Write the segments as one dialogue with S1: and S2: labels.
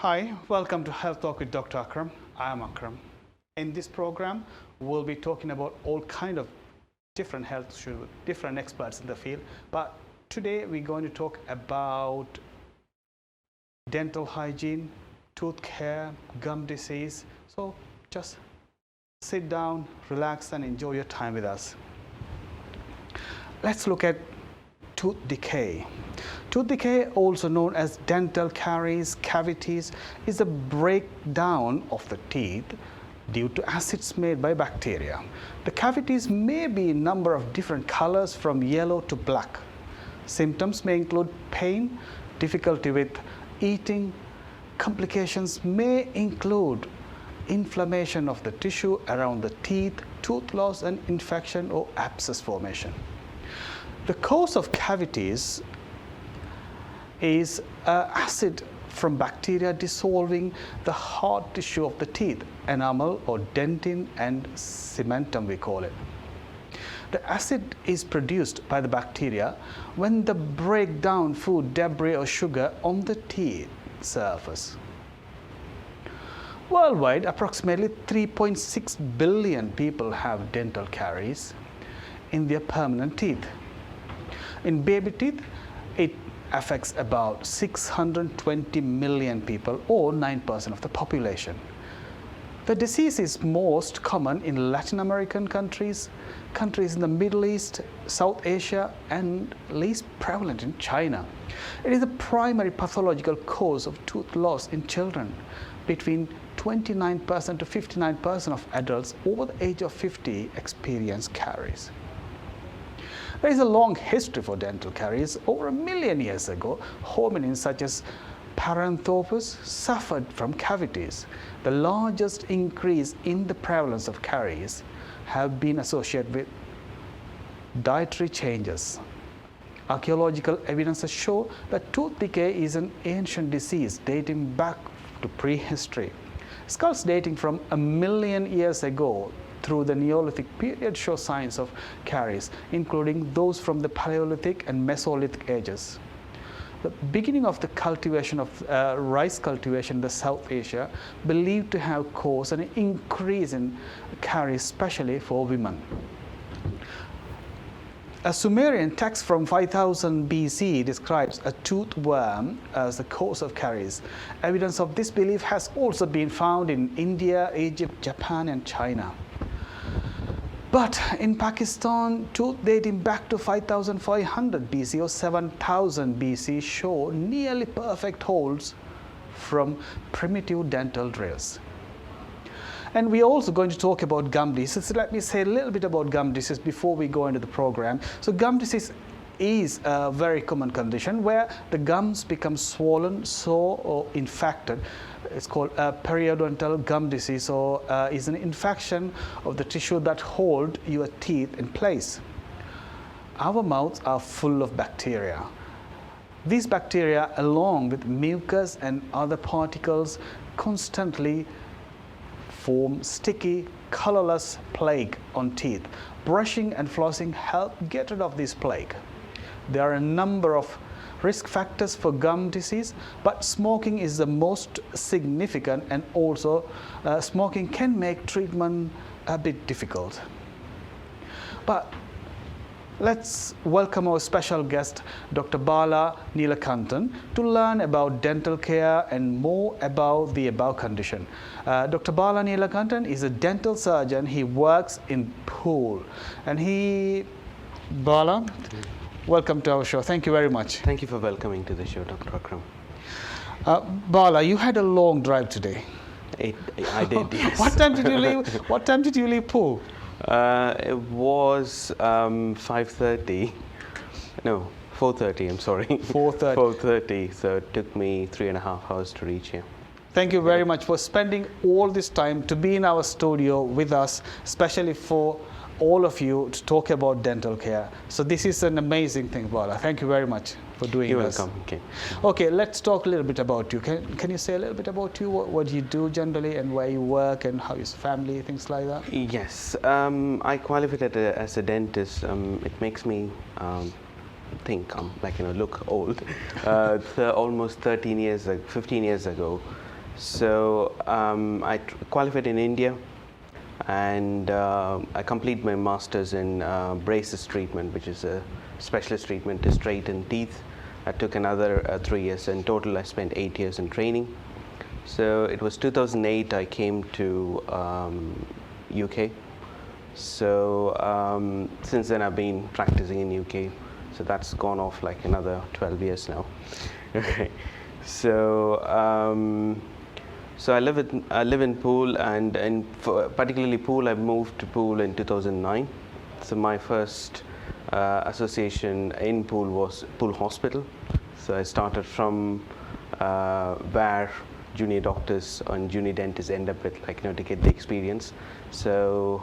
S1: Hi, welcome to Health Talk with Dr. Akram. I am Akram. In this program, we'll be talking about all kind of different health issues with different experts in the field. But today we're going to talk about dental hygiene, tooth care, gum disease. So just sit down, relax, and enjoy your time with us. Let's look at tooth decay. Tooth decay, also known as dental caries, cavities, is a breakdown of the teeth due to acids made by bacteria. The cavities may be a number of different colors from yellow to black. Symptoms may include pain, difficulty with eating. Complications may include inflammation of the tissue around the teeth, tooth loss, and infection or abscess formation. The cause of cavities is acid from bacteria dissolving the hard tissue of the teeth, enamel or dentin and cementum we call it. The acid is produced by the bacteria when they break down food, debris or sugar on the teeth surface. Worldwide, approximately 3.6 billion people have dental caries in their permanent teeth. In baby teeth, it affects about 620 million people, or 9% of the population. The disease is most common in Latin American countries, countries in the Middle East, South Asia, and least prevalent in China. It is the primary pathological cause of tooth loss in children. Between 29% to 59% of adults over the age of 50 experience caries. There is a long history for dental caries. Over 1 million years ago, hominins such as Paranthropus suffered from cavities. The largest increase in the prevalence of caries have been associated with dietary changes. Archaeological evidences show that tooth decay is an ancient disease dating back to prehistory. Skulls dating from 1 million years ago through the Neolithic period show signs of caries, including those from the Paleolithic and Mesolithic ages. The beginning of the cultivation of rice cultivation in the South Asia believed to have caused an increase in caries, especially for women. A Sumerian text from 5000 BC describes a tooth worm as the cause of caries. Evidence of this belief has also been found in India, Egypt, Japan, and China. But in Pakistan, tooth dating back to 5500 BC or 7000 BC show nearly perfect holes from primitive dental drills. And we're also going to talk about gum disease. Let me say a little bit about gum disease before we go into the program. So gum disease is a very common condition where the gums become swollen, sore, or infected. It's called periodontal gum disease, or is an infection of the tissue that hold your teeth in place. Our mouths are full of bacteria. These bacteria, along with mucus and other particles, constantly form sticky, colorless plaque on teeth. Brushing and flossing help get rid of this plaque. There are a number of risk factors for gum disease, but smoking is the most significant, and also smoking can make treatment a bit difficult. But let's welcome our special guest, Dr. Bala Neelakantan, to learn about dental care and more about the above condition. Dr. Bala Neelakantan is a dental surgeon. He works in Poole. And Bala, welcome to our show. Thank you very much.
S2: Thank you for welcoming to the show, Dr. Akram.
S1: Bala, you had a long drive today.
S2: I did, yes.
S1: What time did you leave? What time did you leave Poole?
S2: It was 5:30. No, 4:30. I'm sorry.
S1: 4:30.
S2: 4:30. So it took me 3.5 hours to reach here.
S1: Thank you very much for spending all this time to be in our studio with us, especially for all of you to talk about dental care. So this is an amazing thing, Bala. Thank you very much for doing
S2: You're
S1: this.
S2: welcome. Okay.
S1: Okay, let's talk a little bit about you. Can you say a little bit about you? What you do generally and where you work and how is family, things like that?
S2: Yes, I qualified as a dentist. It makes me think I'm look old. Almost 13 years, 15 years ago. So I qualified in India, and I completed my master's in braces treatment, which is a specialist treatment to straighten teeth. I took another 3 years. In total, I spent 8 years in training. So it was 2008 I came to UK. So since then I've been practicing in UK. So that's gone off like another 12 years now. Okay. So I live in Poole, and particularly Poole, I moved to Poole in 2009. So my first association in Poole was Poole Hospital. So I started from where junior doctors and junior dentists end up with, to get the experience. So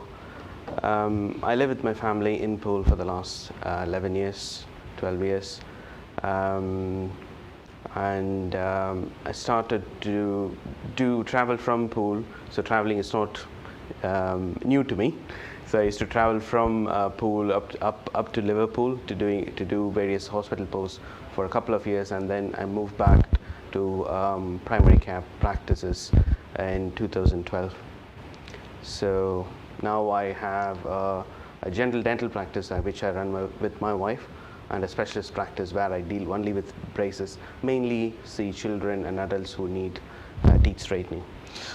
S2: I live with my family in Poole for the last 11 years, 12 years. And I started to do travel from Poole. So traveling is not new to me. So I used to travel from Poole up to Liverpool to do various hospital posts for a couple of years, and then I moved back to primary care practices in 2012. So now I have a general dental practice which I run with my wife, and a specialist practice where I deal only with braces, mainly see children and adults who need teeth straightening.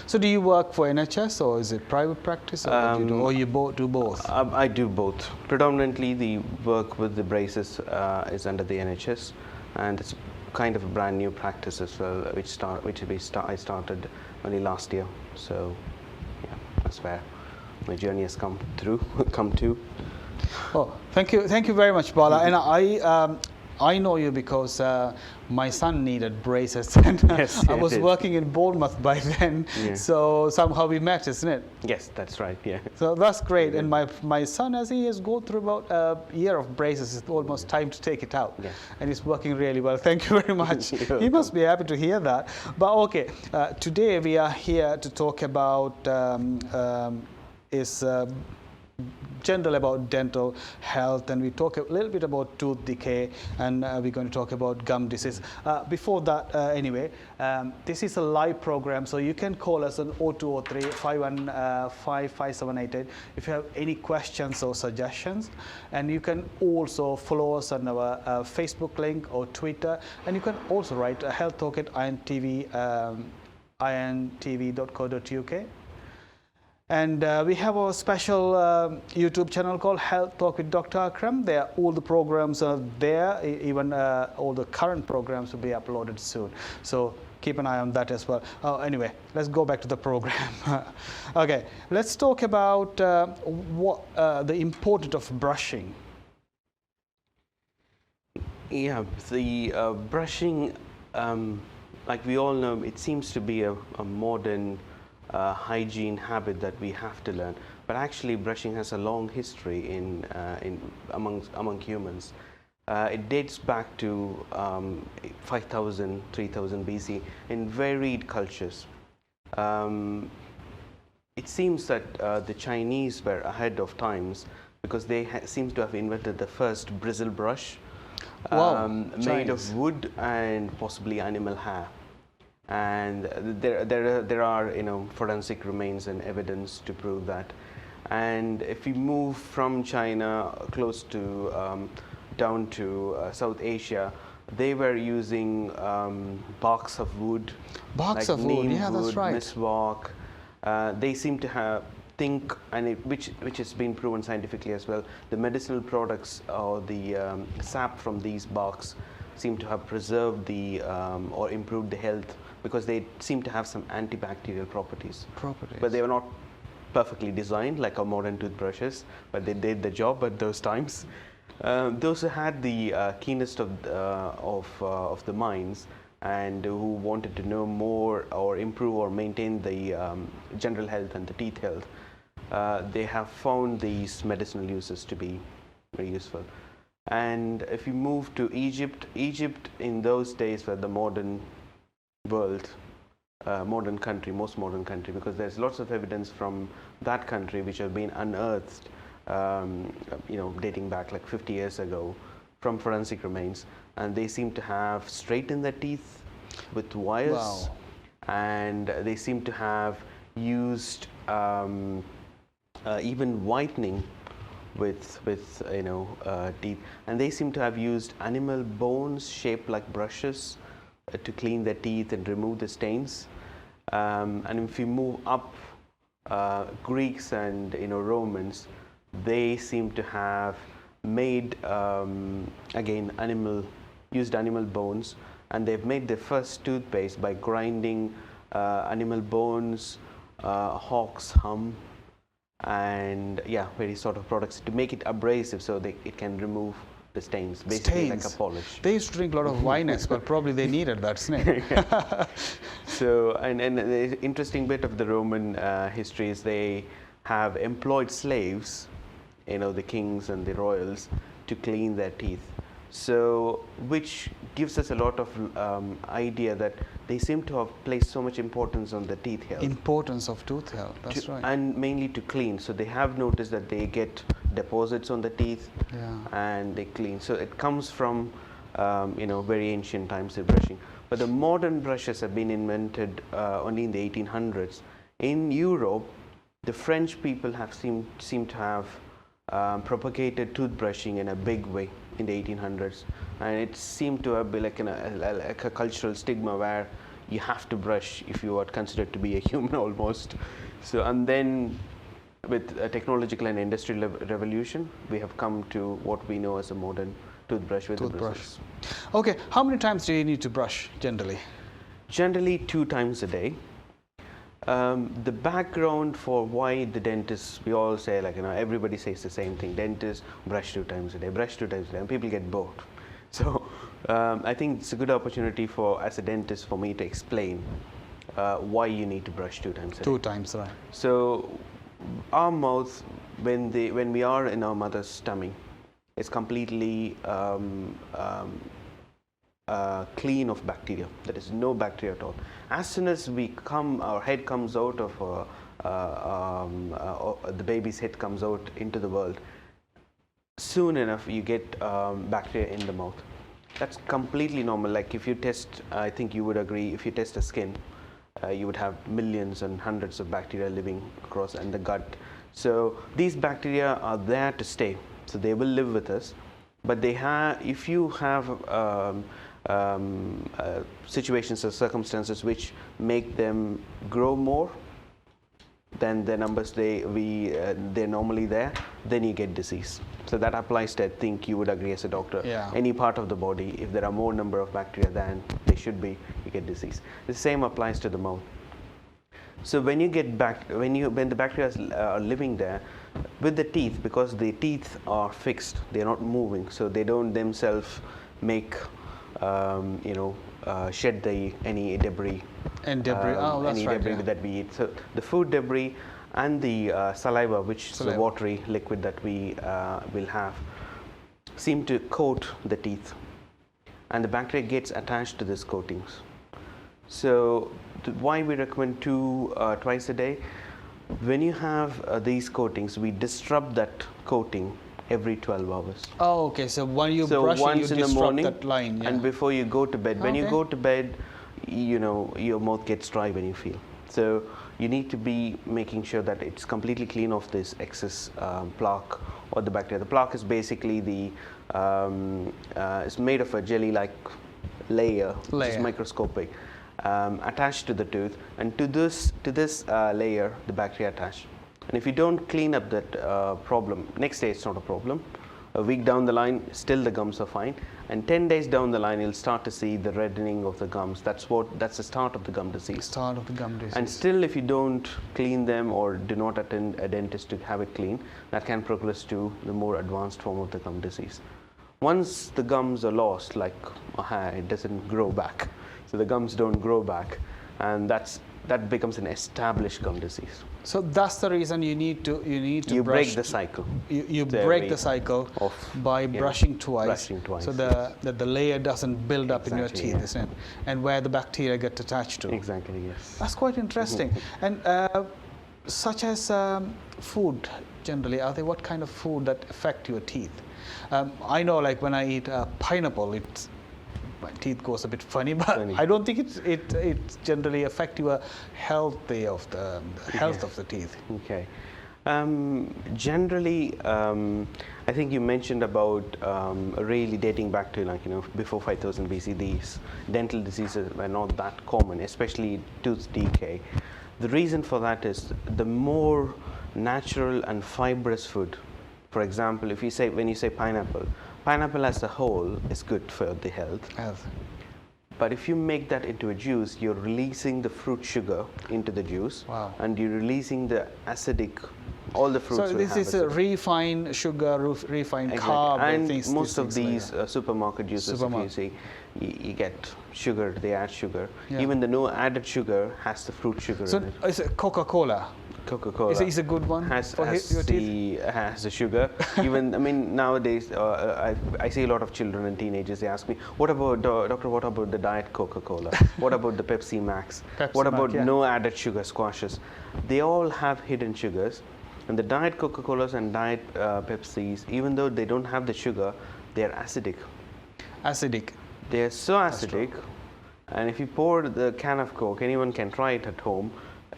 S1: So do you work for NHS or is it private practice, or what do you do? Or you do both?
S2: I do both. Predominantly the work with the braces is under the NHS, and it's kind of a brand new practice as well, I started only last year. So yeah, that's where my journey has come to.
S1: Oh, thank you very much, Bala. And I know you because my son needed braces, and
S2: Yes,
S1: I was working in Bournemouth by then.
S2: Yeah.
S1: So somehow we met, isn't it?
S2: Yes, that's right. Yeah.
S1: So that's great. And my son, as he has gone through about a year of braces, it's almost time to take it out.
S2: Yeah.
S1: And it's working really well. Thank you very much.
S2: You're
S1: He must be happy to hear that. But okay, today we are here to talk about general about dental health, and we talk a little bit about tooth decay, and we're going to talk about gum disease. Before that, anyway, this is a live program, so you can call us on 0203 515 5788 if you have any questions or suggestions, and you can also follow us on our Facebook link or Twitter, and you can also write Health Talk at intv.co.uk. And we have a special YouTube channel called Health Talk with Dr. Akram. There, all the programs are there. Even all the current programs will be uploaded soon. So keep an eye on that as well. Anyway, let's go back to the program. Okay, let's talk about the importance of brushing.
S2: Yeah, the brushing, like we all know, it seems to be a modern hygiene habit that we have to learn. But actually, brushing has a long history among humans. It dates back to 5,000, 3,000 BC in varied cultures. It seems that the Chinese were ahead of times because they seem to have invented the first bristle brush.
S1: Wow,
S2: made of wood and possibly animal hair, and there are forensic remains and evidence to prove that. And if we move from China close to down to South Asia, they were using barks of wood,
S1: Barks
S2: like
S1: of wood,
S2: neem
S1: yeah, that's
S2: wood,
S1: right.
S2: miswak. They seem to have which has been proven scientifically as well. The medicinal products or the sap from these barks seem to have preserved the or improved the health because they seem to have some antibacterial properties. But they were not perfectly designed like our modern toothbrushes, but they did the job at those times. Those who had the keenest of the minds and who wanted to know more or improve or maintain the general health and the teeth health, they have found these medicinal uses to be very useful. And if you move to Egypt, Egypt in those days were the modern world, modern country, most modern country, because there's lots of evidence from that country which have been unearthed, dating back like 50 years ago from forensic remains, and they seem to have straightened their teeth with wires.
S1: Wow.
S2: And they seem to have used even whitening with teeth, and they seem to have used animal bones shaped like brushes to clean their teeth and remove the stains. And if you move up, Greeks and Romans, they seem to have made again used animal bones, and they've made their first toothpaste by grinding animal bones, hawk's hum, and various sort of products to make it abrasive so it can remove the stains, basically like a polish.
S1: They used to drink a lot of wine as well. Probably they needed that, snake.
S2: So, and the interesting bit of the Roman history is they have employed slaves, the kings and the royals, to clean their teeth. So, which gives us a lot of idea that they seem to have placed so much importance on the teeth health.
S1: Importance of tooth health, that's right.
S2: And mainly to clean. So they have noticed that they get deposits on the teeth, and they clean. So it comes from very ancient times of brushing. But the modern brushes have been invented only in the 1800s. In Europe, the French people have seem to have propagated toothbrushing in a big way in the 1800s, and it seemed to have been like a cultural stigma where you have to brush if you are considered to be a human almost. So, and then with a technological and industrial revolution, we have come to what we know as a modern toothbrush with the bristles.
S1: Okay, how many times do you need to brush generally?
S2: Generally 2 times a day. The background for why the dentist, we all say everybody says the same thing, dentist, brush 2 times a day, brush 2 times a day, and people get bored. So I think it's a good opportunity as a dentist for me to explain why you need to brush 2 times a day.
S1: 2 times, right.
S2: So our mouth, when we are in our mother's tummy, is completely clean of bacteria. There is no bacteria at all. As soon as our head comes out of the baby's head comes out into the world, soon enough you get bacteria in the mouth. That's completely normal. Like if you test, I think you would agree, if you test the skin, you would have millions and hundreds of bacteria living across in the gut. So these bacteria are there to stay. So they will live with us. But if you have situations or circumstances which make them grow more than the numbers they're normally there, then you get disease. So that applies to, I think you would agree as a doctor, any part of the body. If there are more number of bacteria than they should be, you get disease. The same applies to the mouth. So when you get when the bacteria are living there with the teeth, because the teeth are fixed, they're not moving, so they don't themselves make shed any debris.
S1: And debris.
S2: Any debris that we eat. So the food debris and the saliva, which is the watery liquid that we will have, seem to coat the teeth, and the bacteria gets attached to these coatings. So why we recommend twice a day? When you have these coatings, we disrupt that coating every 12 hours.
S1: Oh, okay. So when you brush,
S2: once
S1: you
S2: in the
S1: disrupt
S2: morning
S1: that line.
S2: and before you go to bed. When you go to bed, your mouth gets dry when you feel. So you need to be making sure that it's completely clean of this excess plaque or the bacteria. The plaque is basically it's made of a jelly-like layer, which is microscopic, attached to the tooth, and to this layer the bacteria attach. And if you don't clean up that problem, next day it's not a problem, A week down the line, still the gums are fine. And 10 days down the line, you'll start to see the reddening of the gums. That's the start of the gum disease.
S1: Start of the gum disease.
S2: And still, if you don't clean them or do not attend a dentist to have it cleaned, that can progress to the more advanced form of the gum disease. Once the gums are lost, like a hair, it doesn't grow back. So the gums don't grow back, and that becomes an established gum disease.
S1: So that's the reason you need to
S2: you
S1: brush.
S2: break the cycle.
S1: You break the cycle by brushing twice, so that the layer doesn't build up in your teeth, isn't it? And where the bacteria get attached to.
S2: Exactly, yes.
S1: That's quite interesting. And such as food, generally, what kind of food that affect your teeth? I know, like when I eat pineapple, my teeth goes a bit funny, but I don't think it generally affect your health of the teeth.
S2: Okay. Generally, I think you mentioned about really dating back to before 5000 BC, these dental diseases were not that common, especially tooth decay. The reason for that is the more natural and fibrous food. For example, when you say pineapple as a whole is good for the health. But if you make that into a juice, you're releasing the fruit sugar into the juice.
S1: Wow.
S2: And you're releasing the acidic, all the fruits.
S1: So this is a refined sugar, refined carb.
S2: And
S1: things,
S2: most of these
S1: like
S2: supermarket juices, if you see, you get sugar, they add sugar. Yeah. Even the no added sugar has the fruit sugar in it.
S1: So is it Coca-Cola?
S2: Coca-Cola
S1: is a good one for your teeth?
S2: Has the sugar. Even, I mean, nowadays, I see a lot of children and teenagers, they ask me, what about, doctor, what about the Diet Coca-Cola? What about the Pepsi Max? What about no added sugar squashes? They all have hidden sugars. And the Diet Coca-Colas and Diet Pepsis, even though they don't have the sugar, they're acidic.
S1: Acidic.
S2: They're so acidic. And if you pour the can of Coke, anyone can try it at home,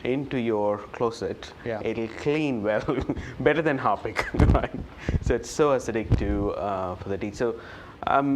S2: into your closet, it'll clean well, better than Harpic, right? So it's so acidic for the teeth. So I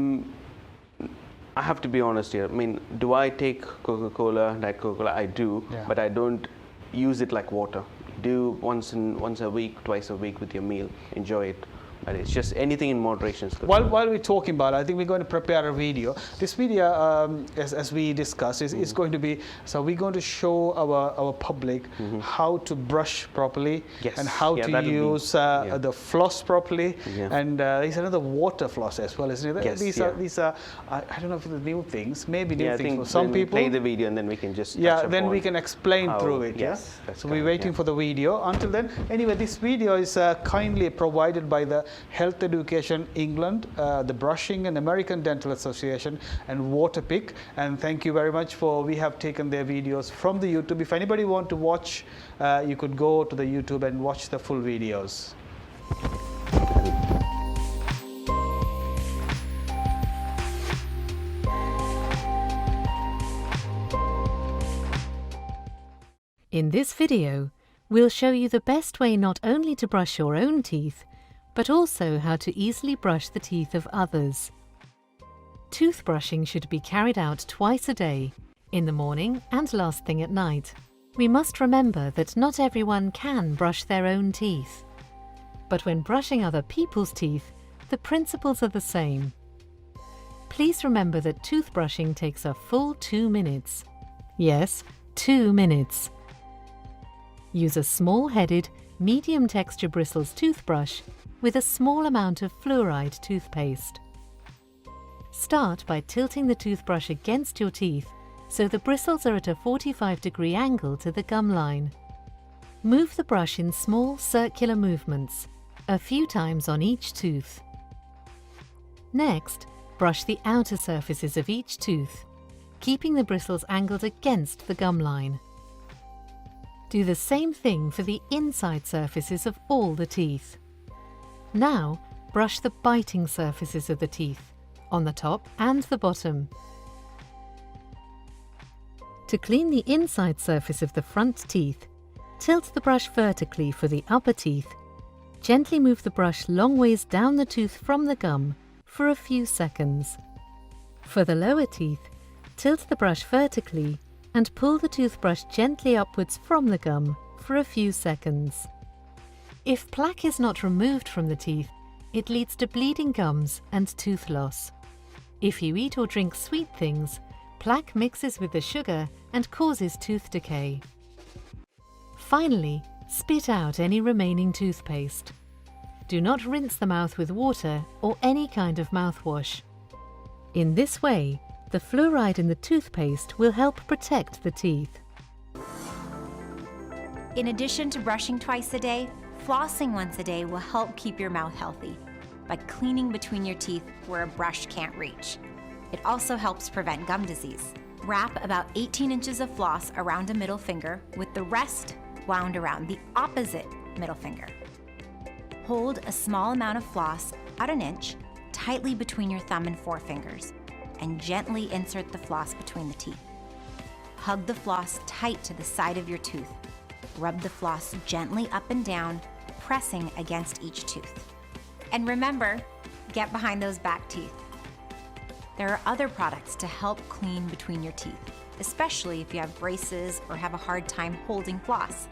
S2: have to be honest here. I mean, do I take Coca-Cola, Diet Coca-Cola? I do, but I don't use it like water. Do once a week, twice a week with your meal. Enjoy it. But it's just anything in moderation is good.
S1: While we're talking about it, I think we're going to prepare a video. This video, as we discussed, is going to be, so we're going to show our public how to brush properly and how to use the floss properly. And there's another water floss as well, isn't it?
S2: Yes,
S1: these are I don't know if the new things, maybe new things for some people.
S2: Play the video and then we can just
S1: then we can explain through it.
S2: Yes,
S1: so we're waiting for the video. Until then, anyway, this video is kindly provided by the Health Education England, the Brushing and American Dental Association, and Waterpik. And thank you very much we have taken their videos from the YouTube. If anybody want to watch, you could go to the YouTube and watch the full videos.
S3: In this video, we'll show you the best way not only to brush your own teeth, but also how to easily brush the teeth of others. Toothbrushing should be carried out twice a day, in the morning and last thing at night. We must remember that not everyone can brush their own teeth. But when brushing other people's teeth, the principles are the same. Please remember that toothbrushing takes a full 2 minutes. Yes, 2 minutes. Use a small-headed, medium texture bristles toothbrush with a small amount of fluoride toothpaste. Start by tilting the toothbrush against your teeth so the bristles are at a 45-degree angle to the gum line. Move the brush in small circular movements, a few times on each tooth. Next, brush the outer surfaces of each tooth, keeping the bristles angled against the gum line. Do the same thing for the inside surfaces of all the teeth. Now, brush the biting surfaces of the teeth, on the top and the bottom. To clean the inside surface of the front teeth, tilt the brush vertically for the upper teeth. Gently move the brush long ways down the tooth from the gum for a few seconds. For the lower teeth, tilt the brush vertically and pull the toothbrush gently upwards from the gum for a few seconds. If plaque is not removed from the teeth, it leads to bleeding gums and tooth loss. If you eat or drink sweet things, plaque mixes with the sugar and causes tooth decay. Finally, spit out any remaining toothpaste. Do not rinse the mouth with water or any kind of mouthwash. In this way, the fluoride in the toothpaste will help protect the teeth.
S4: In addition to brushing twice a day, flossing once a day will help keep your mouth healthy by cleaning between your teeth where a brush can't reach. It also helps prevent gum disease. Wrap about 18 inches of floss around a middle finger with the rest wound around the opposite middle finger. Hold a small amount of floss, about an inch, tightly between your thumb and forefingers, and gently insert the floss between the teeth. Hug the floss tight to the side of your tooth. Rub the floss gently up and down, pressing against each tooth. And remember, get behind those back teeth. There are other products to help clean between your teeth, especially if you have braces or have a hard time holding floss.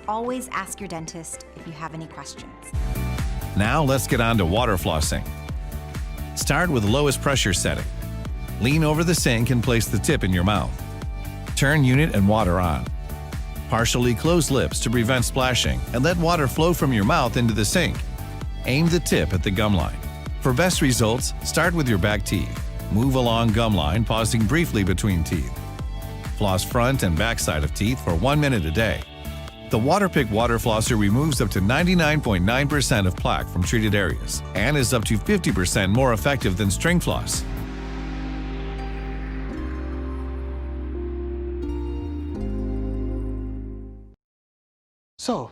S4: Always ask your dentist if you have any questions.
S5: Now let's get on to water flossing. Start with the lowest pressure setting. Lean over the sink and place the tip in your mouth. Turn unit and water on. Partially close lips to prevent splashing and let water flow from your mouth into the sink. Aim the tip at the gum line. For best results, start with your back teeth. Move along gum line, pausing briefly between teeth. Floss front and back side of teeth for 1 minute a day. The Waterpik water flosser removes up to 99.9% of plaque from treated areas and is up to 50% more effective than string floss.
S1: So,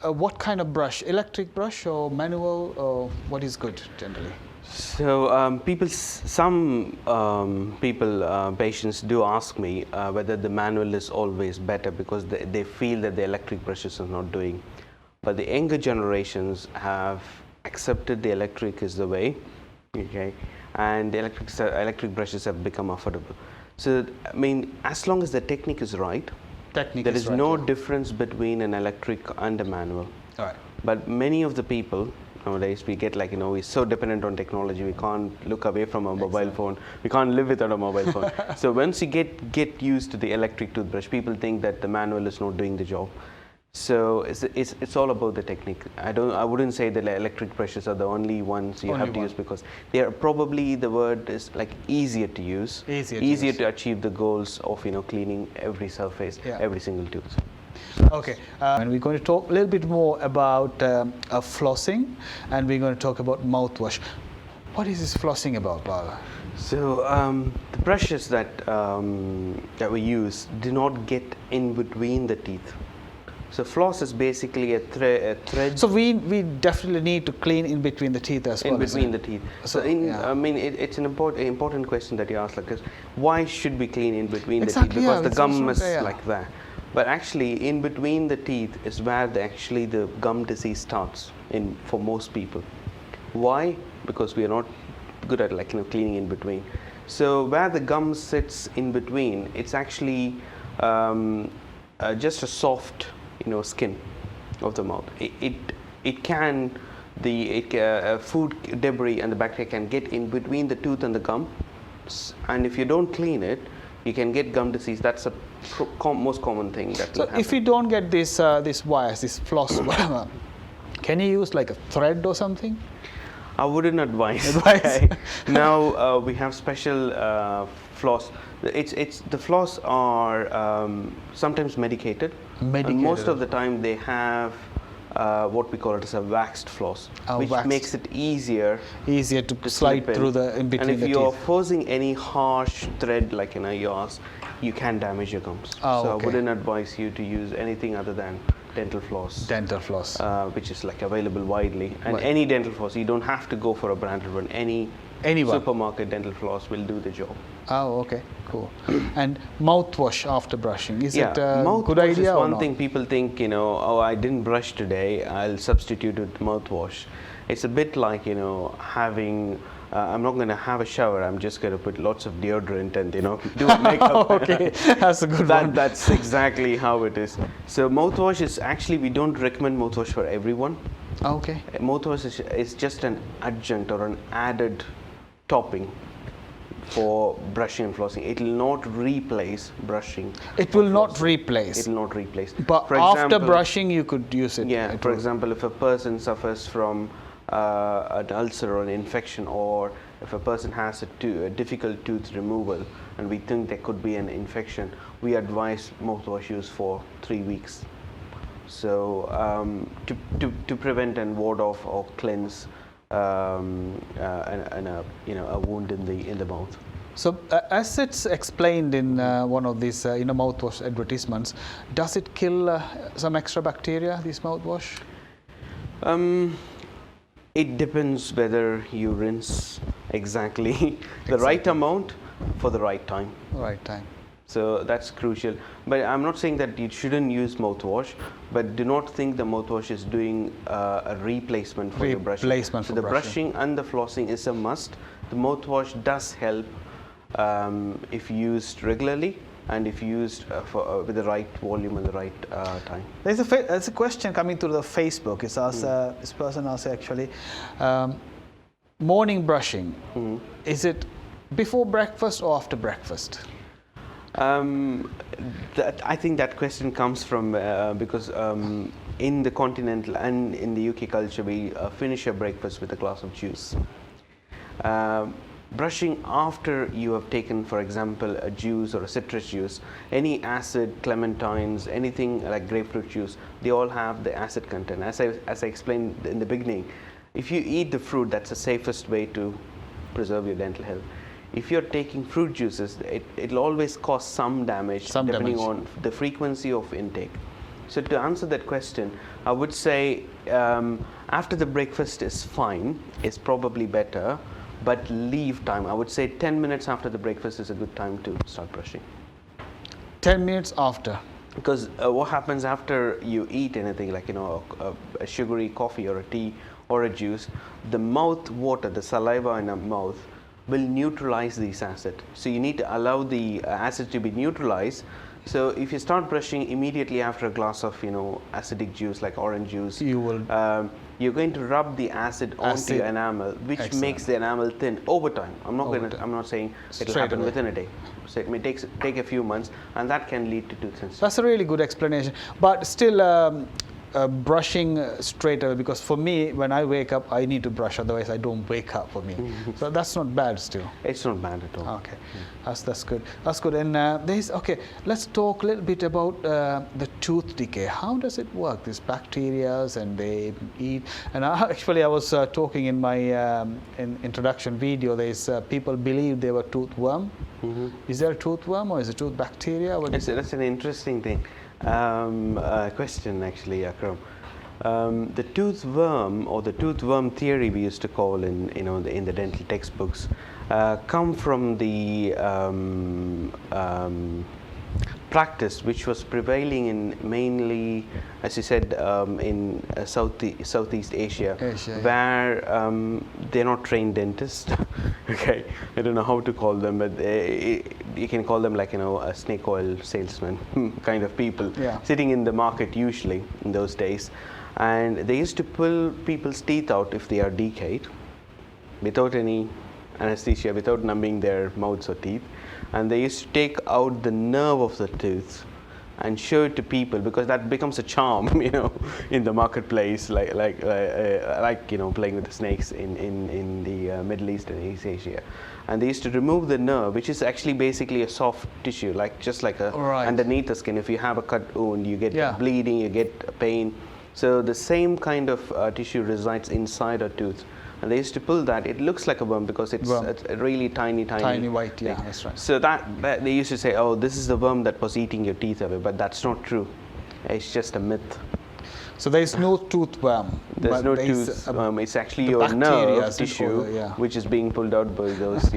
S1: what kind of brush? Electric brush or manual, or what is good generally?
S2: So patients do ask me whether the manual is always better because they feel that the electric brushes are not doing. But the younger generations have accepted the electric is the way, okay, and the electric brushes have become affordable. So, I mean, as long as the technique is right, there is no difference between an electric and a manual.
S1: All right.
S2: But many of the people nowadays, we get like, we're so dependent on technology, we can't look away from a mobile phone. We can't live without a mobile phone. So once you get used to the electric toothbrush, people think that the manual is not doing the job. So it's all about the technique. I wouldn't say that electric brushes are the only ones you have to use because they are probably, the word is like easier to use, easier to achieve the goals of cleaning every surface, every single tooth.
S1: Okay, and we're going to talk a little bit more about flossing, and we're going to talk about mouthwash. What is this flossing about, Bala?
S2: So the brushes that we use do not get in between the teeth. So floss is basically a thread.
S1: So we definitely need to clean in between the teeth as well.
S2: In between the teeth. So I mean, it's an important question that you asked. Like, why should we clean in between the teeth? Because the gum is like that. But actually, in between the teeth is where the gum disease starts for most people. Why? Because we are not good at cleaning in between. So where the gum sits in between, it's actually just a soft skin of the mouth. Food debris and the bacteria can get in between the tooth and the gum, and if you don't clean it, you can get gum disease. That's the most common thing that will happen.
S1: If you don't get this wires, this floss, can you use like a thread or something?
S2: I wouldn't advise. Okay. Now we have special floss. The floss are sometimes medicated. And most of the time they have what we call it as a waxed floss, which makes it easier
S1: to slide through the in between the teeth.
S2: And if you're forcing any harsh thread like yours, you can damage your gums. I wouldn't advise you to use anything other than dental floss.
S1: Dental floss,
S2: which is available widely, and any dental floss. You don't have to go for a branded one. Any supermarket dental floss will do the job.
S1: Oh, okay, cool. And mouthwash after brushing, is it a good idea or not?
S2: Mouthwash is one thing people think, oh, I didn't brush today, I'll substitute it with mouthwash. It's a bit like, having, I'm not going to have a shower, I'm just going to put lots of deodorant and, do makeup.
S1: Okay, that's a good one.
S2: That's exactly how it is. So mouthwash is actually, we don't recommend mouthwash for everyone.
S1: Okay.
S2: Mouthwash is just an adjunct or an added topping for brushing and flossing. It will not replace brushing.
S1: It
S2: or
S1: will not
S2: flossing.
S1: replace.
S2: It will not replace.
S1: But
S2: For
S1: after
S2: example-
S1: brushing, you could use it.
S2: Yeah,
S1: It
S2: for
S1: will-
S2: example, if a person suffers from an ulcer or an infection, or if a person has a difficult tooth removal and we think there could be an infection, we advise mouthwash use for 3 weeks. So to prevent and ward off or cleanse a wound in the mouth.
S1: So, as it's explained in one of these mouthwash advertisements, does it kill some extra bacteria, this mouthwash?
S2: It depends whether you rinse exactly the right amount for the right time.
S1: Right time.
S2: So that's crucial. But I'm not saying that you shouldn't use mouthwash, but do not think the mouthwash is doing a replacement for your brushing.
S1: Replacement
S2: So
S1: for
S2: the
S1: brushing.
S2: brushing and the flossing is a must. The mouthwash does help if used regularly and if used with the right volume and the right time.
S1: There's a question coming through the Facebook. It's asked, this person asked actually, morning brushing, is it before breakfast or after breakfast?
S2: I think that question comes from because in the continental and in the UK culture, we finish a breakfast with a glass of juice. Brushing after you have taken, for example, a juice or a citrus juice, any acid, clementines, anything like grapefruit juice, they all have the acid content. As I explained in the beginning, if you eat the fruit, that's the safest way to preserve your dental health. If you're taking fruit juices, it'll always cause some damage depending on the frequency of intake. So to answer that question, I would say after the breakfast is fine, is probably better, but leave time. I would say 10 minutes after the breakfast is a good time to start brushing.
S1: 10 minutes after.
S2: Because what happens after you eat anything like a sugary coffee or a tea or a juice, the mouth water, the saliva in our mouth will neutralize these acids. So you need to allow the acid to be neutralized. So if you start brushing immediately after a glass of acidic juice like orange juice,
S1: You will
S2: you're going to rub the acid onto your enamel, which
S1: Excellent.
S2: makes the enamel thin over time. I'm not saying it'll
S1: Straight
S2: happen
S1: away.
S2: within a day. So it may take a few months, and that can lead to tooth sensitivity.
S1: That's a really good explanation. But still, brushing straight away, because for me, when I wake up, I need to brush, otherwise I don't wake up for me. So that's not bad still.
S2: It's not bad at all.
S1: Okay, that's good. That's good. And let's talk a little bit about the tooth decay. How does it work? These bacterias and they eat. And I was talking in my introduction video. There's people believe they were tooth worm. Is there a tooth worm or is it tooth bacteria?
S2: That's an interesting thing. Question actually, Akram. The tooth worm or the tooth worm theory we used to call in the dental textbooks come from the practice which was prevailing in mainly, as you said, in Southeast Asia, where they're not trained dentists. Okay, I don't know how to call them, but you can call them like a snake oil salesman kind of people, sitting in the market usually in those days, and they used to pull people's teeth out if they are decayed, without any anesthesia, without numbing their mouths or teeth, and they used to take out the nerve of the tooth and show it to people, because that becomes a charm, in the marketplace, like playing with the snakes in the Middle East and East Asia. And they used to remove the nerve, which is actually basically a soft tissue, just like underneath the skin. If you have a cut wound, you get bleeding, you get pain. So the same kind of tissue resides inside a tooth. And they used to pull that. It looks like a worm because it's a really tiny
S1: white thing. That's right.
S2: So that they used to say, oh, this is the worm that was eating your teeth away, but that's not true. It's just a myth.
S1: So there is no tooth worm.
S2: There's no tooth worm. It's actually your nerve tissue which is being pulled out by those,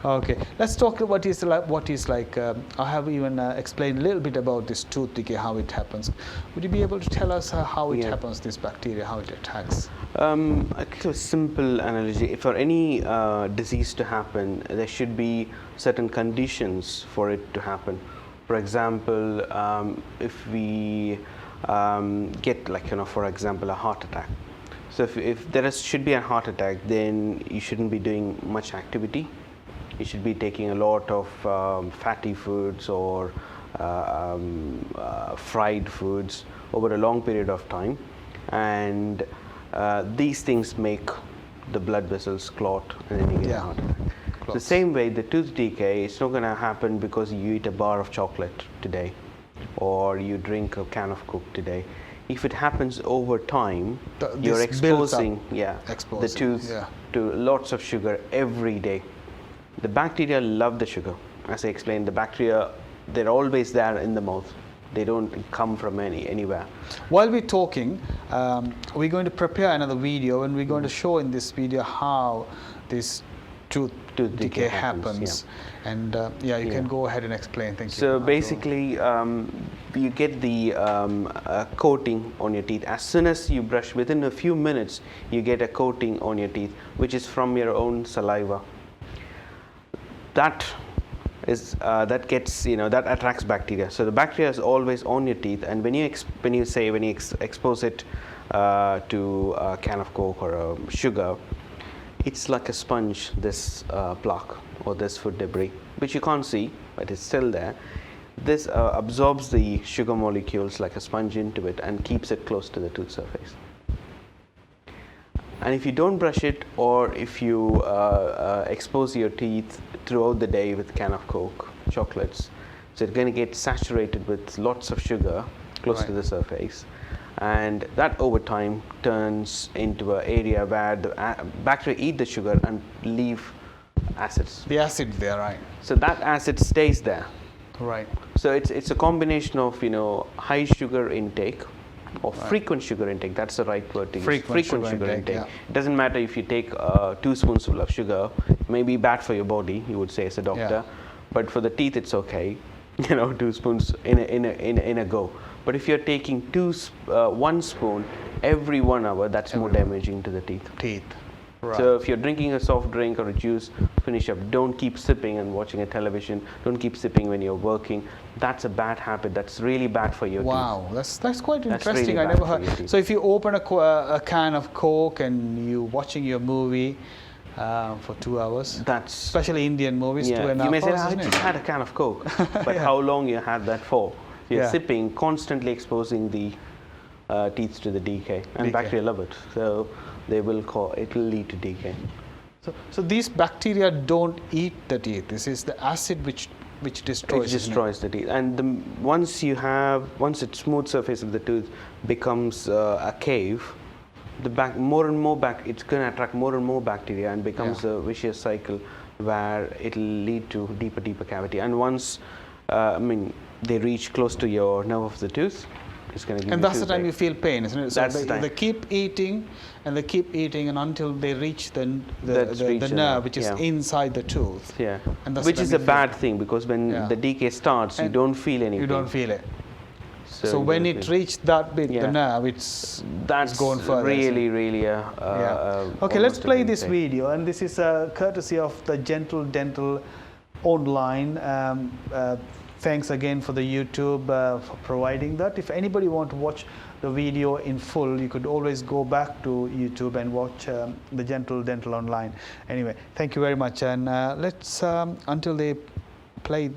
S1: Okay, let's talk about what is like. I have even explained a little bit about this tooth decay, how it happens. Would you be able to tell us how it happens, this bacteria, how it attacks?
S2: A simple analogy. For any disease to happen, there should be certain conditions for it to happen. For example, if we get, like, for example, a heart attack. So if there should be a heart attack, then you shouldn't be doing much activity. You should be taking a lot of fatty foods or fried foods over a long period of time, and these things make the blood vessels clot, and then you get a heart attack. The same way, the tooth decay, it's not going to happen because you eat a bar of chocolate today or you drink a can of Coke today. If it happens over time, you're exposing the tooth to lots of sugar every day. The bacteria love the sugar. As I explained, the bacteria, they're always there in the mouth. They don't come from anywhere.
S1: While we're talking, we're going to prepare another video, and we're going to show in this video how this tooth decay happens. And you can go ahead and explain. Thank you.
S2: So basically, you get the coating on your teeth. As soon as you brush, within a few minutes, you get a coating on your teeth, which is from your own saliva. That attracts bacteria. So the bacteria is always on your teeth, and when you expose it to a can of Coke or sugar, it's like a sponge, this plaque or this food debris, which you can't see, but it's still there. This absorbs the sugar molecules like a sponge into it and keeps it close to the tooth surface. And if you don't brush it, or if you expose your teeth throughout the day with a can of Coke, chocolates, so it's going to get saturated with lots of sugar close to the surface. And that over time turns into an area where the bacteria eat the sugar and leave acids.
S1: The acid there, right?
S2: So that acid stays there.
S1: Right.
S2: So it's a combination of high sugar intake or frequent sugar intake. That's the right word to use. Frequent sugar intake. Yeah. It doesn't matter if you take 2 spoonsful of sugar. It may be bad for your body, you would say as a doctor, but for the teeth it's okay. 2 spoons in a go. But if you're taking 1 spoon every 1 hour, that's more damaging to the teeth. Right. So if you're drinking a soft drink or a juice, finish up. Don't keep sipping and watching a television. Don't keep sipping when you're working. That's a bad habit. That's really bad for your teeth.
S1: Wow, that's quite interesting.
S2: Really
S1: I never heard. So if you open a can of Coke and you're watching your movie for 2 hours, especially Indian movies, 2.5 hours.
S2: You may say, I just had a can of Coke, but how long you had that for? You're sipping, constantly exposing the teeth to the decay, and bacteria love it. So it will lead to decay.
S1: So these bacteria don't eat the teeth. This is the acid which destroys.
S2: It destroys the teeth, and once the smooth surface of the tooth becomes a cave, more and more it's going to attract more and more bacteria, and becomes a vicious cycle where it'll lead to deeper cavity. And once they reach close to your nerve of the tooth, it's going to give you
S1: that's the time you feel pain, isn't it? So
S2: that's the time.
S1: They keep eating and until they reach the nerve, which is inside the tooth.
S2: Yeah, which is a bad thing, because when the decay starts, you don't feel anything.
S1: You don't feel it. So when it reached that bit, the nerve, it's going further.
S2: Really
S1: Okay, let's play this video, and this is courtesy of the Gentle Dental Online. Thanks again for the YouTube for providing that. If anybody want to watch the video in full, you could always go back to YouTube and watch the Gentle Dental Online. Anyway, thank you very much, and let's until they play.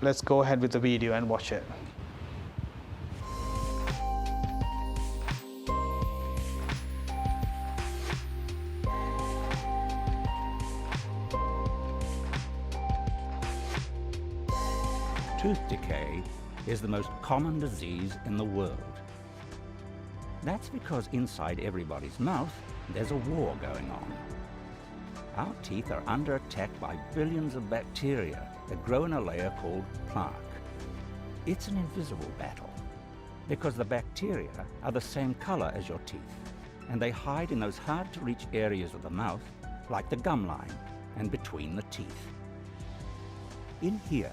S1: Let's go ahead with the video and watch it.
S6: Tooth decay is the most common disease in the world. That's because inside everybody's mouth, there's a war going on. Our teeth are under attack by billions of bacteria that grow in a layer called plaque. It's an invisible battle because the bacteria are the same color as your teeth, and they hide in those hard-to-reach areas of the mouth, like the gum line and between the teeth. In here,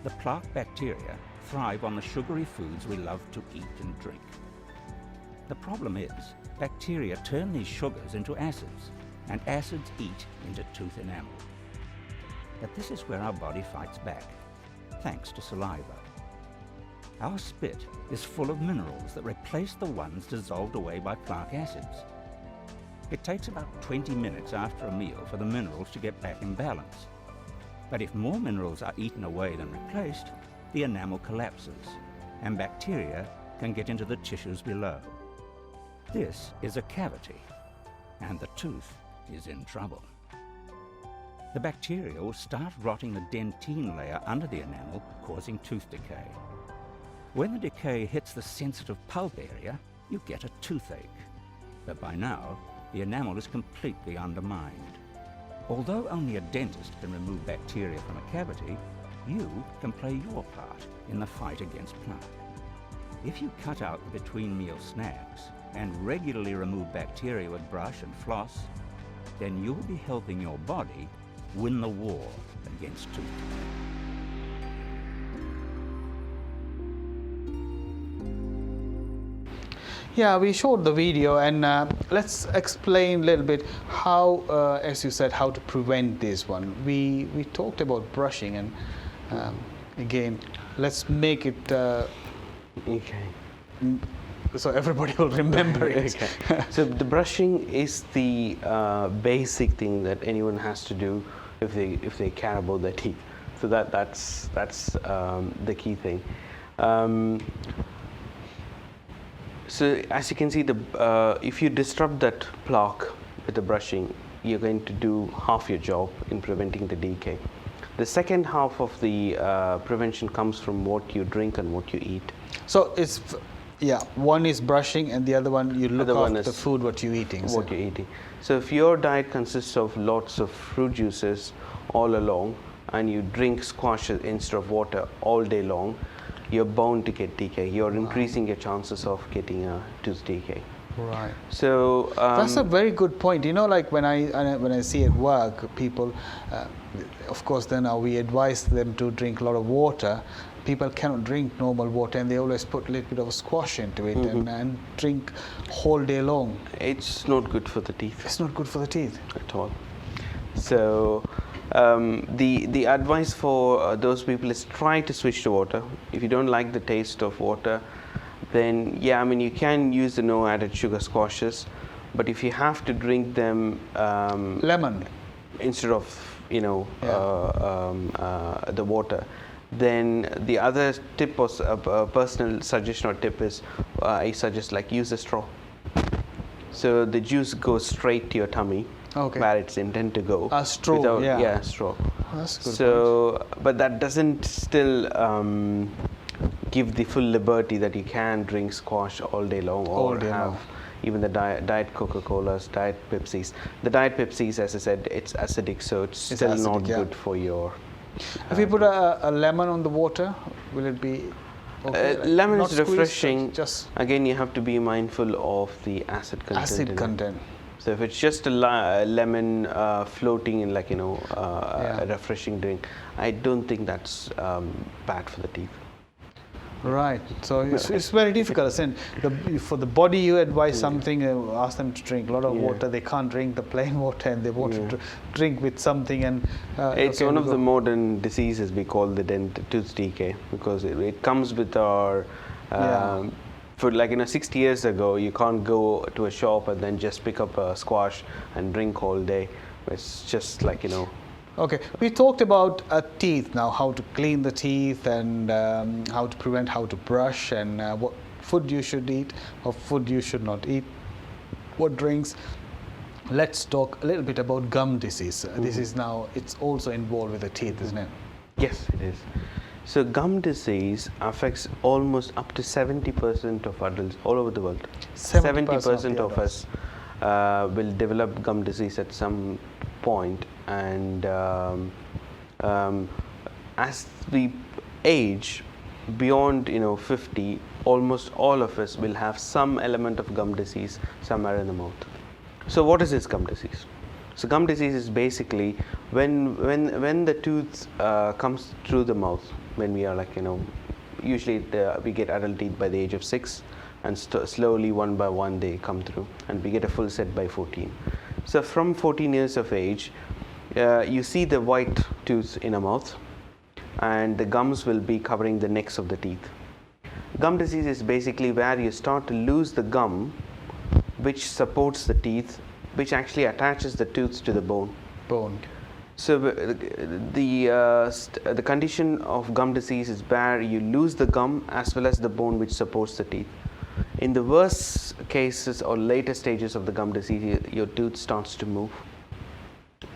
S6: the plaque bacteria thrive on the sugary foods we love to eat and drink. The problem is, bacteria turn these sugars into acids, and acids eat into tooth enamel. But this is where our body fights back, thanks to saliva. Our spit is full of minerals that replace the ones dissolved away by plant acids. It takes about 20 minutes after a meal for the minerals to get back in balance. But if more minerals are eaten away than replaced, the enamel collapses, and bacteria can get into the tissues below. This is a cavity, and the tooth is in trouble. The bacteria will start rotting the dentine layer under the enamel, causing tooth decay. When the decay hits the sensitive pulp area, you get a toothache. But by now, the enamel is completely undermined. Although only a dentist can remove bacteria from a cavity, you can play your part in the fight against plaque. If you cut out the between-meal snacks and regularly remove bacteria with brush and floss, then you'll be helping your body win the war against tooth decay.
S1: Yeah, we showed the video, and let's explain a little bit how, as you said, how to prevent this one. We talked about brushing, and again, let's make it
S2: Okay.
S1: so everybody will remember it.
S2: Okay. So the brushing is the basic thing that anyone has to do if they care about their teeth. So that's the key thing. So as you can see, if you disrupt that plaque with the brushing, you're going to do half your job in preventing the decay. The second half of the prevention comes from what you drink and what you eat.
S1: So it's, yeah, one is brushing, and the other one you look
S2: Other one
S1: after the
S2: is
S1: food what you're eating.
S2: What you're eating. So if your diet consists of lots of fruit juices all along, and you drink squashes instead of water all day long, you're bound to get decay. You're increasing your chances of getting a tooth decay.
S1: Right.
S2: So
S1: That's a very good point. You know, like when I see at work people, of course, then we advise them to drink a lot of water. People cannot drink normal water, and they always put a little bit of squash into it and drink whole day long.
S2: it's not good for the teeth
S1: It's not good for the teeth.
S2: at all. So the advice for those people is try to switch to water. If you don't like the taste of water, then yeah, I mean, you can use the no added sugar squashes, but if you have to drink them
S1: Lemon.
S2: instead of the water, then the other tip was a personal suggestion or tip is I suggest like use a straw. So the juice goes straight to your tummy, where it's intended to go.
S1: A straw,
S2: yeah, straw.
S1: That's a good
S2: So, but that doesn't still give the full liberty that you can drink squash all day long or have even the diet Coca-Colas, diet Pepsis. The diet Pepsis, as I said, it's acidic, so it's still
S1: acidic,
S2: not good for your.
S1: If you put a lemon on the water, will it be okay?
S2: Lemon
S1: Not
S2: is
S1: squeezed,
S2: refreshing.
S1: just
S2: Again, you have to be mindful of the acid content.
S1: acid
S2: in it.
S1: content.
S2: So if it's just a lemon floating in like a refreshing drink, I don't think that's bad for the teeth.
S1: Right. So it's very difficult. And for the body, you advise something, ask them to drink a lot of water. They can't drink the plain water, and they want to drink with something. And
S2: it's one of the modern diseases we call the tooth decay, because it comes with our. For 60 years ago, you can't go to a shop and then just pick up a squash and drink all day. It's just
S1: Okay, we talked about teeth now, how to clean the teeth, and how to prevent, how to brush, and what food you should eat or food you should not eat, what drinks. Let's talk a little bit about gum disease. This is now, it's also involved with the teeth, isn't it?
S2: Yes, it is. So gum disease affects almost up to 70% of adults all over the world. 70% of us will develop gum disease at some point, and as we age beyond 50, almost all of us will have some element of gum disease somewhere in the mouth. So what is this gum disease? So gum disease is basically when the tooth comes through the mouth, when we are usually we get adult teeth by the age of 6, and slowly one by one they come through, and we get a full set by 14. So from 14 years of age, you see the white tooth in a mouth, and the gums will be covering the necks of the teeth. Gum disease is basically where you start to lose the gum which supports the teeth, which actually attaches the tooth to the bone. So the condition of gum disease is where you lose the gum as well as the bone which supports the teeth. In the worst cases or later stages of the gum disease, your tooth starts to move.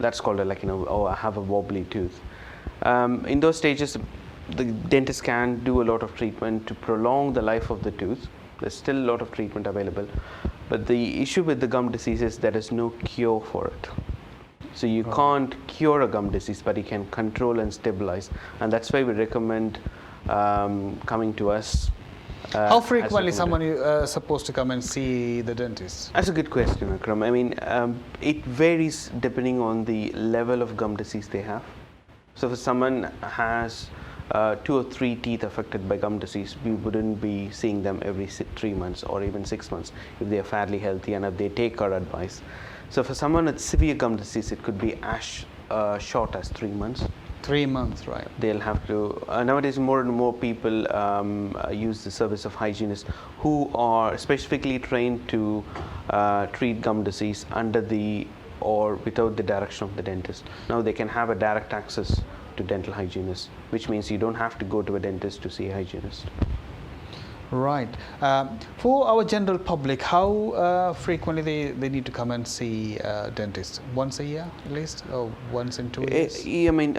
S2: That's called oh, I have a wobbly tooth. In those stages, the dentist can do a lot of treatment to prolong the life of the tooth. There's still a lot of treatment available, but the issue with the gum disease is there is no cure for it. So you can't cure a gum disease, but you can control and stabilize, and that's why we recommend coming to us.
S1: How frequently someone is supposed to come and see the dentist?
S2: That's a good question, Akram. I mean, it varies depending on the level of gum disease they have. So if someone has 2 or 3 teeth affected by gum disease, we wouldn't be seeing them every 3 months or even 6 months if they are fairly healthy and if they take our advice. So for someone with severe gum disease, it could be as short as 3 months.
S1: 3 months, right?
S2: They'll have to. Nowadays, more and more people use the service of hygienists who are specifically trained to treat gum disease under the or without the direction of the dentist. Now they can have a direct access to dental hygienists, which means you don't have to go to a dentist to see a hygienist.
S1: Right. For our general public, how frequently they need to come and see dentists? Once a year at least, or once in 2 years?
S2: I mean,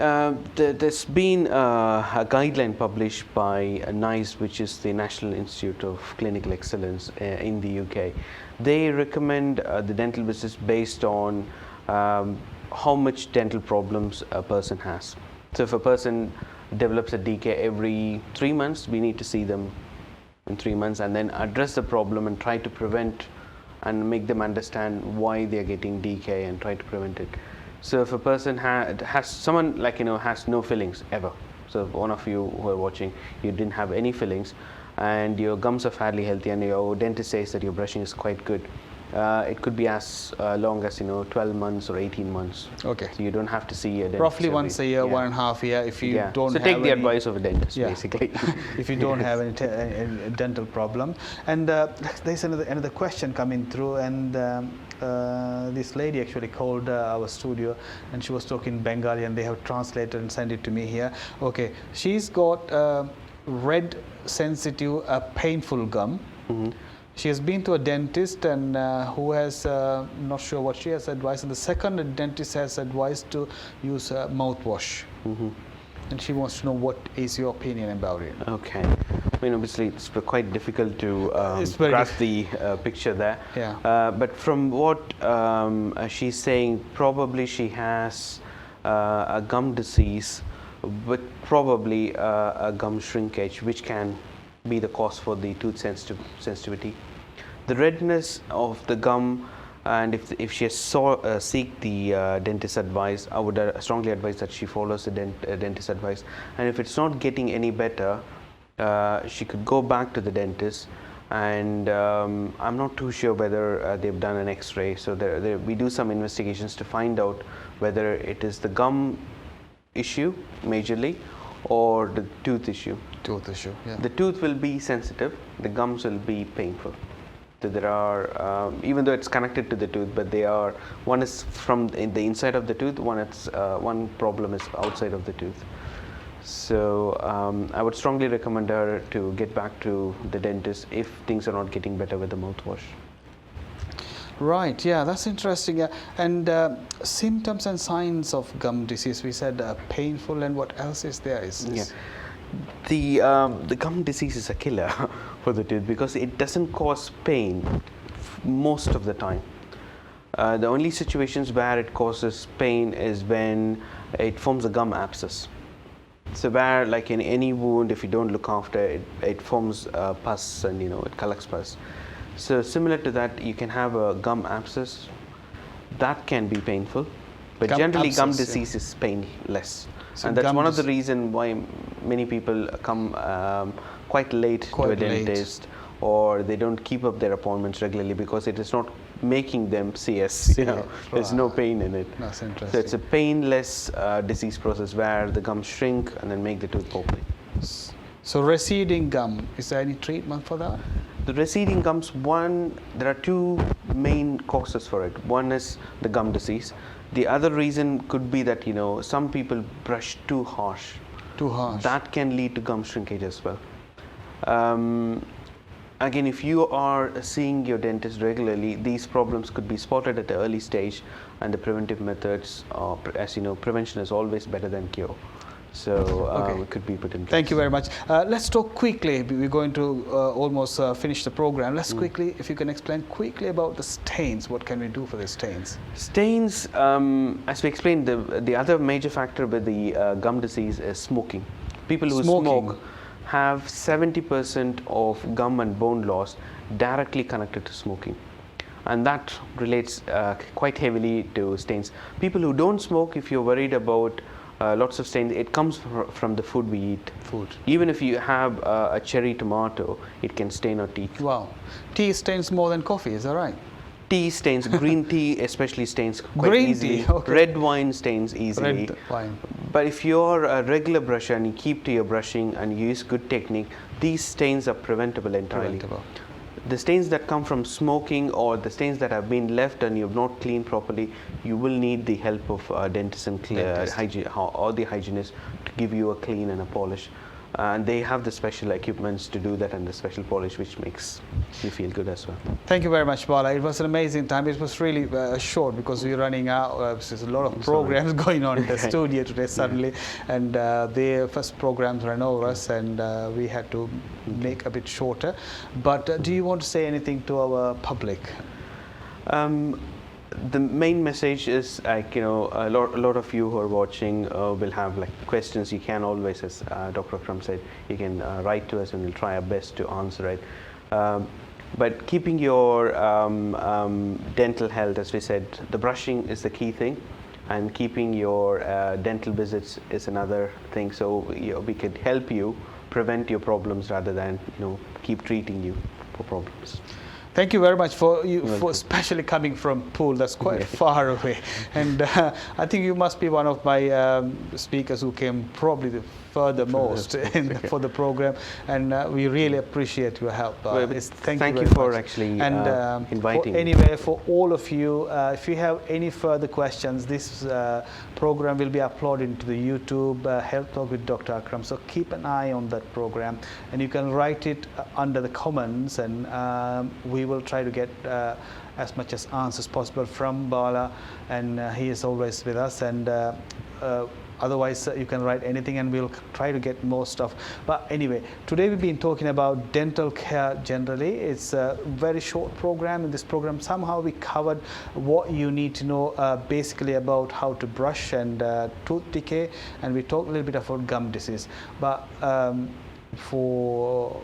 S2: there's been a guideline published by NICE, which is the National Institute of Clinical Excellence in the UK. They recommend the dental visits based on how much dental problems a person has. So if a person develops a decay every 3 months, we need to see them in 3 months and then address the problem and try to prevent and make them understand why they are getting decay and try to prevent it. So if a person has someone has no fillings ever, so if one of you who are watching, you didn't have any fillings and your gums are fairly healthy and your dentist says that your brushing is quite good, it could be as long as 12 months or 18 months.
S1: Okay.
S2: So you don't have to see a dentist.
S1: Roughly once a year, 1.5 year. If you don't
S2: so
S1: have
S2: take the
S1: any,
S2: advice of a dentist, basically.
S1: If you don't have any dental problem. And there's another question coming through, and this lady actually called our studio, and she was talking Bengali, and they have translated and sent it to me here. Okay, she's got red, sensitive, painful gum. Mm-hmm. She has been to a dentist and who has, not sure what she has advised, and the second dentist has advised to use mouthwash. Mm-hmm. And she wants to know what is your opinion about it.
S2: Okay. I mean, obviously, it's quite difficult to grasp the picture there.
S1: Yeah.
S2: But from what she's saying, probably she has a gum disease with probably a gum shrinkage, which can be the cause for the tooth sensitivity. The redness of the gum, and if she has seek the dentist advice, I would strongly advise that she follows the dentist advice. And if it's not getting any better, she could go back to the dentist. And I'm not too sure whether they've done an X-ray. So we do some investigations to find out whether it is the gum issue majorly or the tooth issue.
S1: Tooth issue, yeah.
S2: The tooth will be sensitive, the gums will be painful. So there are, even though it's connected to the tooth, but they are, one is from the inside of the tooth, one problem is outside of the tooth. So I would strongly recommend her to get back to the dentist if things are not getting better with the mouthwash.
S1: Right, yeah, that's interesting. Yeah. And symptoms and signs of gum disease, we said painful, and what else is there?
S2: The gum disease is a killer for the tooth because it doesn't cause pain most of the time. The only situations where it causes pain is when it forms a gum abscess. So where, like in any wound, if you don't look after it, it forms pus and it collects pus. So similar to that, you can have a gum abscess. That can be painful, but generally gum disease is painless. So and that's one of the reasons why many people come quite late to a dentist, or they don't keep up their appointments regularly because it is not making them see us. There's no pain in it.
S1: That's interesting.
S2: So it's a painless disease process where the gums shrink and then make the tooth open.
S1: So receding gum, is there any treatment for that?
S2: The receding gums, there are two main causes for it. One is the gum disease. The other reason could be that, some people brush too harsh.
S1: Too harsh.
S2: That can lead to gum shrinkage as well. Again, if you are seeing your dentist regularly, these problems could be spotted at the early stage, and the preventive methods, as you know, prevention is always better than cure. So it could be put in place.
S1: Thank you very much. Let's talk quickly. We're going to almost finish the program. Let's quickly, if you can explain quickly about the stains. What can we do for the stains?
S2: Stains, as we explained, the other major factor with the gum disease is smoking. People who smoke have 70% of gum and bone loss directly connected to smoking. And that relates quite heavily to stains. People who don't smoke, if you're worried about lots of stains, it comes from the food we eat. Even if you have a cherry tomato, it can stain our teeth.
S1: Wow. Tea stains more than coffee, is that right?
S2: Tea stains, green tea especially stains quite easily.
S1: Tea, okay.
S2: Red wine stains easily.
S1: Red wine.
S2: But if you're a regular brusher and you keep to your brushing and you use good technique, these stains are preventable entirely. The stains that come from smoking or the stains that have been left and you've not cleaned properly, you will need the help of dentists and or the hygienist to give you a clean and a polish. And they have the special equipments to do that and the special polish, which makes you feel good as well.
S1: Thank you very much, Bala. It was an amazing time. It was really short because we're running out. There's a lot of programs going on in the studio today suddenly. And the first programs ran over us and we had to make a bit shorter. But do you want to say anything to our public?
S2: The main message is a lot of you who are watching will have questions. You can always, as Dr. Akram said, you can write to us and we'll try our best to answer it. But keeping your dental health, as we said, the brushing is the key thing, and keeping your dental visits is another thing. So we could help you prevent your problems rather than keep treating you for problems.
S1: Thank you very much for especially coming from Poole. That's quite far away, and I think you must be one of my speakers who came probably the furthermost for the program, and we really appreciate your help.
S2: Thank you for actually inviting me.
S1: Anyway, for all of you, if you have any further questions, this program will be uploaded into the YouTube Health Talk with Dr. Akram. So keep an eye on that program, and you can write it under the comments, and we will try to get as much as answers possible from Bala, and he is always with us. And otherwise, you can write anything and we'll try to get more stuff. But anyway, today we've been talking about dental care generally. It's a very short program. In this program, somehow we covered what you need to know basically about how to brush and tooth decay, and we talked a little bit about gum disease. But for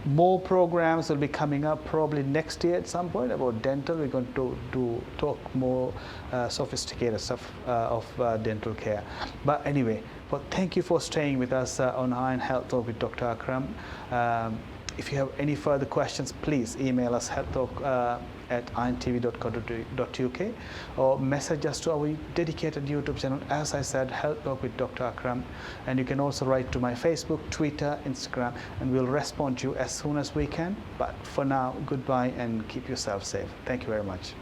S1: more programs will be coming up probably next year at some point about dental. We're going to talk more sophisticated stuff of dental care. At anyway, thank you for staying with us on Iron Health Talk with Dr. Akram. If you have any further questions, please email us healthtalk@intv.co.uk or message us to our dedicated YouTube channel, as I said, Health Talk with Dr. Akram. And you can also write to my Facebook, Twitter, Instagram, and we'll respond to you as soon as we can. But for now, goodbye and keep yourself safe. Thank you very much.